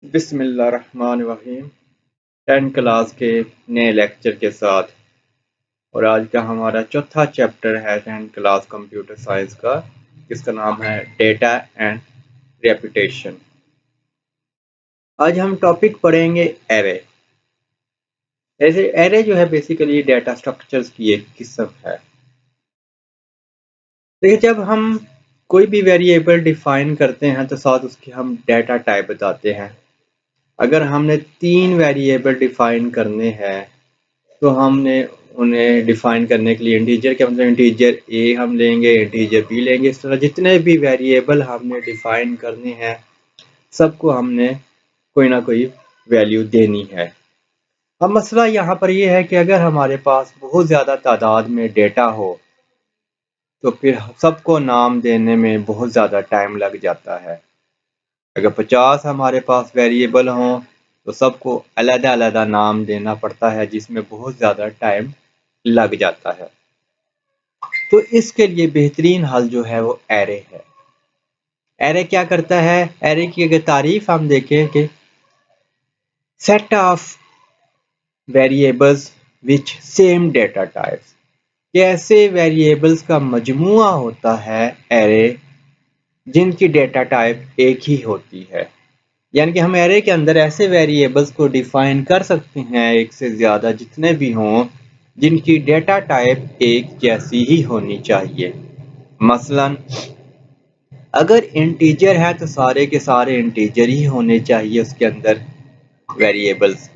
بسم اللہ الرحمن الرحیم 10 کلاس کے نئے لیکچر کے ساتھ اور آج کا ہمارا چوتھا چیپٹر ہے 10 کلاس کمپیوٹر سائنس کا جس کا نام ہے ڈیٹا اینڈ ریپیٹیشن۔ آج ہم ٹاپک پڑھیں گے ایرے۔ ایرے جو ہے بیسیکلی ڈیٹا سٹرکچرز کی ایک قسم ہے۔ دیکھیں جب ہم کوئی بھی ویریبل ڈیفائن کرتے ہیں تو ساتھ اس کی ہم ڈیٹا ٹائپ بتاتے ہیں۔ اگر ہم نے 3 ویریبل ڈیفائن کرنے ہیں تو ہم نے انہیں ڈیفائن کرنے کے لیے انٹیجر کے مطلب انٹیجر اے ہم لیں گے، انٹیجر بی لیں گے۔ اس طرح جتنے بھی ویریبل ہم نے ڈیفائن کرنے ہیں سب کو ہم نے کوئی نہ کوئی ویلیو دینی ہے۔ اب مسئلہ یہاں پر یہ ہے کہ اگر ہمارے پاس بہت زیادہ تعداد میں ڈیٹا ہو تو پھر سب کو نام دینے میں بہت زیادہ ٹائم لگ جاتا ہے۔ اگر 50 ہمارے پاس ویریبل ہوں تو سب کو علیحدہ علیحدہ نام دینا پڑتا ہے جس میں بہت زیادہ ٹائم لگ جاتا ہے۔ تو اس کے لیے بہترین حل جو ہے وہ ایرے ہے۔ ایرے کیا کرتا ہے؟ ایرے کی اگر تعریف ہم دیکھیں کہ set of variables which same data types, کہ ایسے ویریبلز کا مجموعہ ہوتا ہے ایرے جن کی ڈیٹا ٹائپ ایک ہی ہوتی ہے۔ یعنی کہ ہم ایرے کے اندر ایسے ویریبلز کو ڈیفائن کر سکتے ہیں ایک سے زیادہ جتنے بھی ہوں جن کی ڈیٹا ٹائپ ایک جیسی ہی ہونی چاہیے۔ مثلا اگر انٹیجر ہے تو سارے کے سارے انٹیجر ہی ہونے چاہیے اس کے اندر ویریبلز۔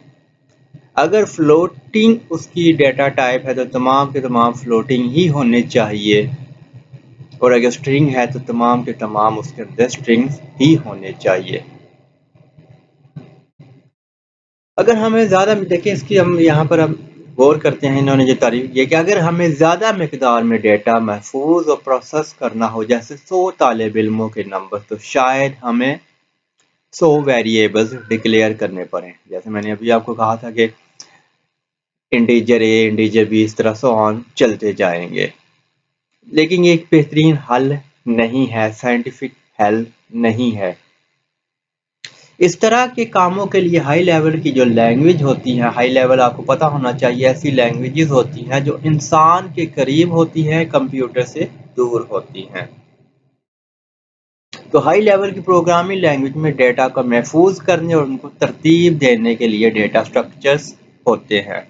اگر فلوٹنگ اس کی ڈیٹا ٹائپ ہے تو تمام کے تمام فلوٹنگ ہی ہونے چاہیے، اور اگر سٹرنگ ہے تو تمام کے تمام اس کے اندر سٹرنگز ہی ہونے چاہیے۔ اگر ہمیں زیادہ دیکھیں اس کی ہم یہاں پر ہم غور کرتے ہیں، انہوں نے جو تعریف کی کہ اگر ہمیں زیادہ مقدار میں ڈیٹا محفوظ اور پروسیس کرنا ہو جیسے 100 طالب علموں کے نمبر تو شاید ہمیں 100 ویریبلز ڈکلیئر کرنے پڑیں۔ جیسے میں نے ابھی آپ کو کہا تھا کہ انٹیجر اے انٹیجر بی اس طرح سو آن چلتے جائیں گے، لیکن یہ ایک بہترین حل نہیں ہے، سائنٹیفک حل نہیں ہے۔ اس طرح کے کاموں کے لیے ہائی لیول کی جو لینگویج ہوتی ہیں، ہائی لیول آپ کو پتہ ہونا چاہیے ایسی لینگویجز ہوتی ہیں جو انسان کے قریب ہوتی ہیں، کمپیوٹر سے دور ہوتی ہیں۔ تو ہائی لیول کی پروگرامنگ لینگویج میں ڈیٹا کو محفوظ کرنے اور ان کو ترتیب دینے کے لیے ڈیٹا سٹرکچرز ہوتے ہیں۔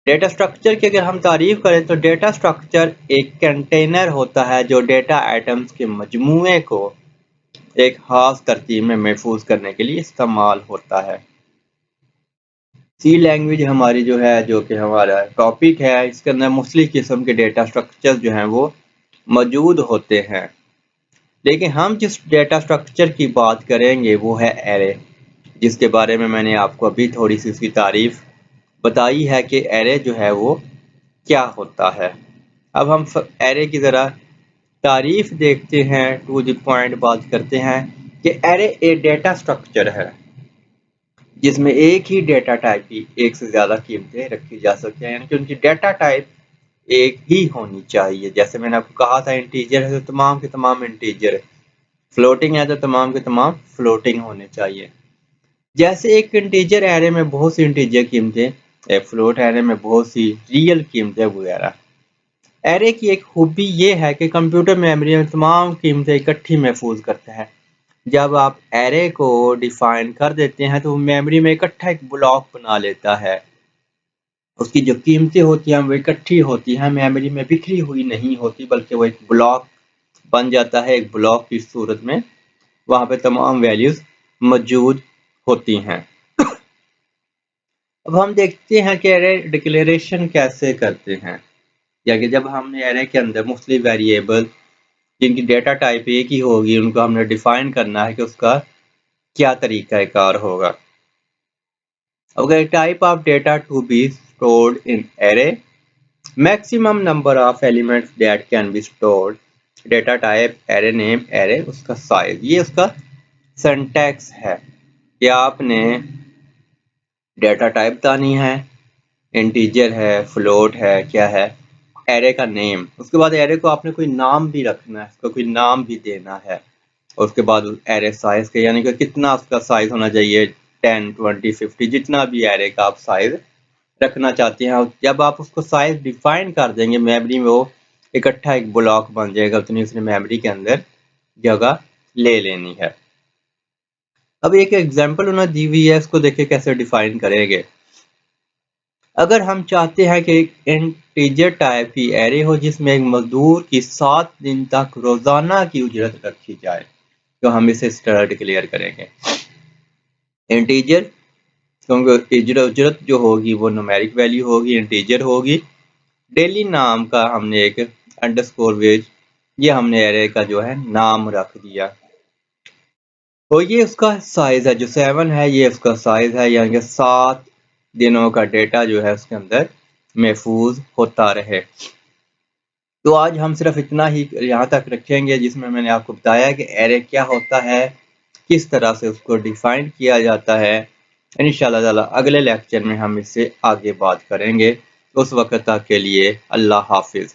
ڈیٹا سٹرکچر کی اگر ہم تعریف کریں تو ڈیٹا سٹرکچر ایک کنٹینر ہوتا ہے جو ڈیٹا آئٹمز کے مجموعے کو ایک خاص ترتیب میں محفوظ کرنے کے لیے استعمال ہوتا ہے۔ سی لینگویج ہماری جو ہے جو کہ ہمارا ٹاپک ہے، اس کے اندر مختلف قسم کے ڈیٹا سٹرکچر جو ہیں وہ موجود ہوتے ہیں، لیکن ہم جس ڈیٹا سٹرکچر کی بات کریں گے وہ ہے ایرے، جس کے بارے میں نے آپ کو ابھی تھوڑی سی اس کی تعریف بتائی ہے کہ ایرے جو ہے وہ کیا ہوتا ہے۔ اب ہم ایرے کی ذرا تعریف دیکھتے ہیں، ٹو دی پوائنٹ بات کرتے ہیں کہ ایرے ایک ڈیٹا سٹرکچر ہے جس میں ایک ہی ڈیٹا ٹائپ کی ایک سے زیادہ قیمتیں رکھی جا سکتی ہیں، یعنی کہ ان کی ڈیٹا ٹائپ ایک ہی ہونی چاہیے۔ جیسے میں نے آپ کو کہا تھا انٹیجر ہے تو تمام کے تمام انٹیجر، فلوٹنگ ہے تو تمام کے تمام فلوٹنگ ہونے چاہیے۔ جیسے ایک انٹیجر ایرے میں بہت سی انٹیجر قیمتیں، ایک فلوٹ ایرے میں بہت سی ریئل قیمتیں وغیرہ۔ ایرے کی ایک خوبی یہ ہے کہ کمپیوٹر میموری میں تمام قیمتیں اکٹھی محفوظ کرتا ہے۔ جب آپ ایرے کو ڈیفائن کر دیتے ہیں تو میموری میں اکٹھا ایک بلاک بنا لیتا ہے، اس کی جو قیمتیں ہوتی ہیں وہ اکٹھی ہوتی ہیں، میموری میں بکھری ہوئی نہیں ہوتی بلکہ وہ ایک بلاک بن جاتا ہے، ایک بلاک کی صورت میں وہاں پہ تمام ویلیوز موجود ہوتی ہیں۔ اب ہم دیکھتے ہیں کہ ایرے ڈکلیریشن کیسے کرتے ہیں، یا کہ جب ہم نے ایرے کے اندر مختلف ویریبل جن کی ڈیٹا ٹائپ ایک ہی ہوگی ان کو ہم نے ڈیفائن کرنا ہے کہ اس کا کیا طریقہ کار ہوگا۔ Okay, type of data to be stored in array, maximum number of elements that can be stored, data type, array name, array اس کا size، یہ اس کا syntax ہے کہ آپ نے ڈیٹا ٹائپ بتانی ہے، انٹیجر ہے، فلوٹ ہے، کیا ہے، ایرے کا نیم، اس کے بعد ایرے کو آپ نے کوئی نام بھی رکھنا ہے، اس کو کوئی نام بھی دینا ہے۔ اور اس کے بعد ایرے سائز کے، یعنی کہ کتنا اس کا سائز ہونا چاہیے، 10 20 50 جتنا بھی ایرے کا آپ سائز رکھنا چاہتے ہیں. جب آپ اس کو سائز ڈیفائن کر دیں گے میموری میں، وہ اکٹھا ایک بلاک بن جائے گا، اتنی اس نے میموری کے اندر جگہ لے لینی ہے. اب ایک ایگزامپل انہوں نے دی ہوئی ہے، اس کو دیکھیں کیسے ڈیفائن کریں گے. اگر ہم چاہتے ہیں کہ ایک انٹیجر ٹائپ کی ایرے ہو جس میں ایک مزدور کی 7 دن تک روزانہ کی اجرت رکھی جائے، تو ہم اسے اس طرح ڈکلیئر کریں گے. انٹیجر، کیونکہ اجرت جو ہوگی وہ نومیرک ویلیو ہوگی، انٹیجر ہوگی. ڈیلی نام کا ہم نے ایک انڈرسکور ویج، یہ ہم نے ایرے کا جو ہے نام رکھ دیا. تو یہ اس کا سائز ہے، جو 7 ہے یہ اس کا سائز ہے، یعنی کہ 7 دنوں کا ڈیٹا جو ہے اس کے اندر محفوظ ہوتا رہے. تو آج ہم صرف اتنا ہی یہاں تک رکھیں گے، جس میں نے آپ کو بتایا کہ ایرے کیا ہوتا ہے، کس طرح سے اس کو ڈیفائن کیا جاتا ہے. انشاءاللہ تعالی اگلے لیکچر میں ہم اس سے آگے بات کریں گے. اس وقت تک کے لیے اللہ حافظ.